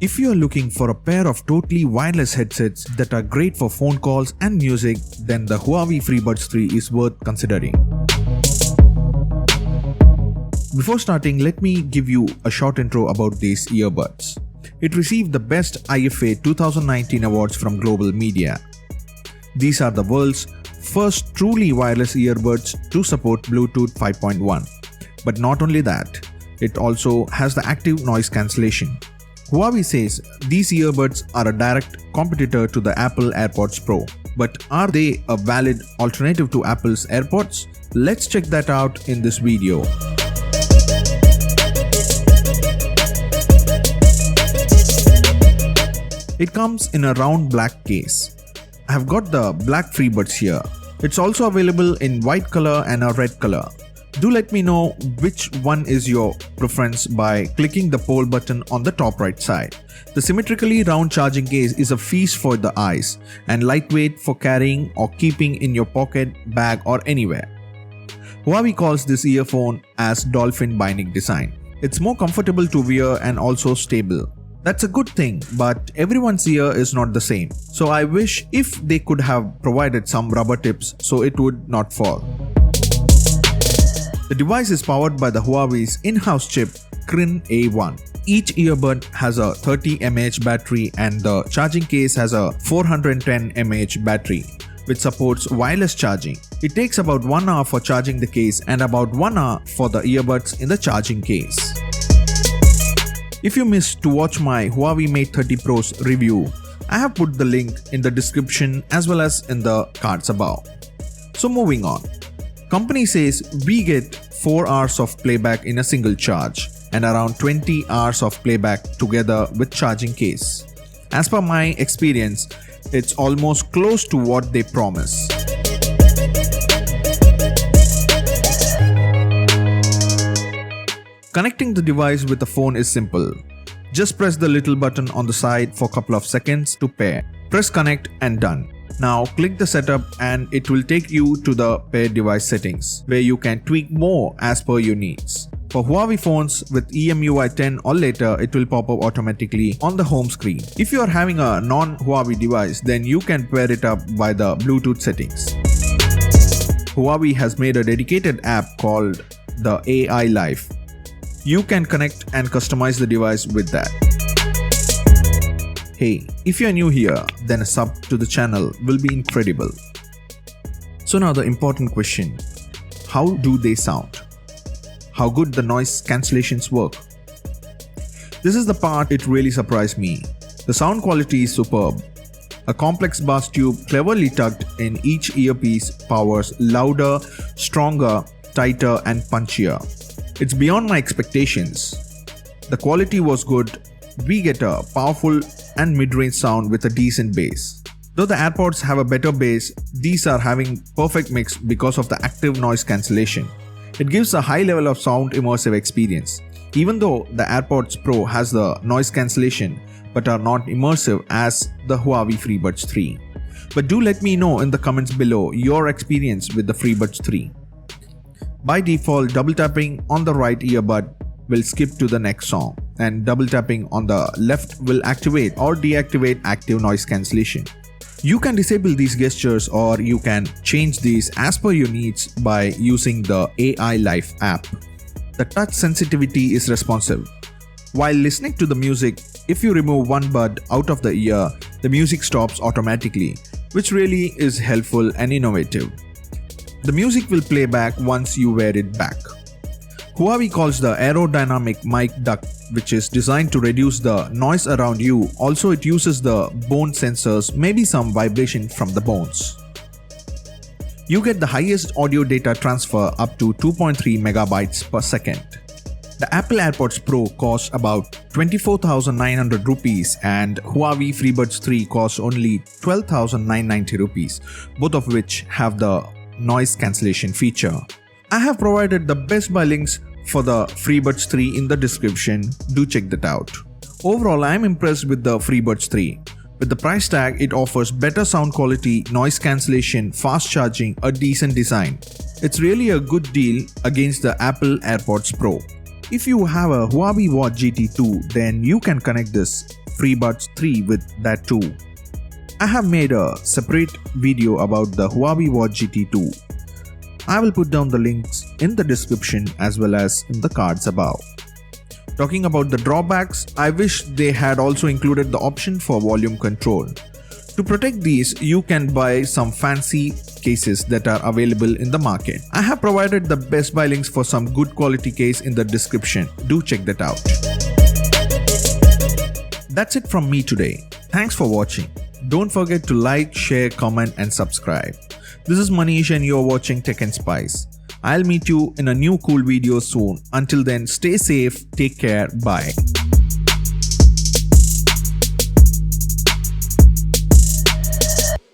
If you are looking for a pair of totally wireless headsets that are great for phone calls and music, then the Huawei FreeBuds 3 is worth considering. Before starting, let me give you a short intro about these earbuds. It received the Best IFA 2019 awards from Global Media. These are the world's first truly wireless earbuds to support Bluetooth 5.1. But not only that, it also has the active noise cancellation. Huawei says these earbuds are a direct competitor to the Apple AirPods Pro. But are they a valid alternative to Apple's AirPods? Let's check that out in this video. It comes in a round black case. I have got the black FreeBuds here. It's also available in white color and a red color. Do let me know which one is your preference by clicking the poll button on the top right side. The symmetrically round charging case is a feast for the eyes and lightweight for carrying or keeping in your pocket, bag or anywhere. Huawei calls this earphone as dolphin binding design. It's more comfortable to wear and also stable. That's a good thing, but everyone's ear is not the same. So I wish if they could have provided some rubber tips so it would not fall. The device is powered by the Huawei's in-house chip Kirin A1. Each earbud has a 30 mAh battery and the charging case has a 410 mAh battery, which supports wireless charging. It takes about 1 hour for charging the case and about 1 hour for the earbuds in the charging case. If you missed to watch my Huawei Mate 30 Pro's review, I have put the link in the description as well as in the cards above. So moving on. Company says we get 4 hours of playback in a single charge and around 20 hours of playback together with charging case. As per my experience, it's almost close to what they promise. Connecting the device with the phone is simple. Just press the little button on the side for a couple of seconds to pair. Press connect and done. Now click the setup and it will take you to the paired device settings where you can tweak more as per your needs. For Huawei phones with EMUI 10 or later, it will pop up automatically on the home screen. If you are having a non-Huawei device, then you can pair it up by the Bluetooth settings. Huawei has made a dedicated app called the AI Life. You can connect and customize the device with that. Hey, if you are new here, then a sub to the channel will be incredible. So now the important question, how do they sound? How good the noise cancellations work? This is the part it really surprised me. The sound quality is superb. A complex bass tube cleverly tucked in each earpiece powers louder, stronger, tighter and punchier. It's beyond my expectations. The quality was good. We get a powerful and mid-range sound with a decent bass. Though the AirPods have a better bass, these are having perfect mix because of the active noise cancellation. It gives a high level of sound immersive experience. Even though the AirPods Pro has the noise cancellation but are not immersive as the Huawei FreeBuds 3. But do let me know in the comments below your experience with the FreeBuds 3. By default, double tapping on the right earbud will skip to the next song and double tapping on the left will activate or deactivate active noise cancellation. You can disable these gestures or you can change these as per your needs by using the AI Life app. The touch sensitivity is responsive. While listening to the music, if you remove one bud out of the ear, the music stops automatically, which really is helpful and innovative. The music will play back once you wear it back. Huawei calls the aerodynamic mic duct, which is designed to reduce the noise around you. Also, it uses the bone sensors, maybe some vibration from the bones. You get the highest audio data transfer up to 2.3 megabytes per second. The Apple AirPods Pro costs about 24,900 rupees and Huawei FreeBuds 3 costs only 12,990 rupees, both of which have the noise cancellation feature. I have provided the Best Buy links for the FreeBuds 3 in the description. Do check that out. Overall, I am impressed with the FreeBuds 3. With the price tag, it offers better sound quality, noise cancellation, fast charging, a decent design. It's really a good deal against the Apple AirPods Pro. If you have a Huawei Watch GT2, then you can connect this FreeBuds 3 with that too. I have made a separate video about the Huawei Watch GT2. I will put down the links in the description as well as in the cards above. Talking about the drawbacks, I wish they had also included the option for volume control. To protect these, you can buy some fancy cases that are available in the market. I have provided the Best Buy links for some good quality case in the description. Do check that out. That's it from me today. Thanks for watching. Don't forget to like, share, comment and subscribe. This is Manish and you're watching Tech and Spice. I'll meet you in a new cool video soon. Until then, stay safe, take care, bye.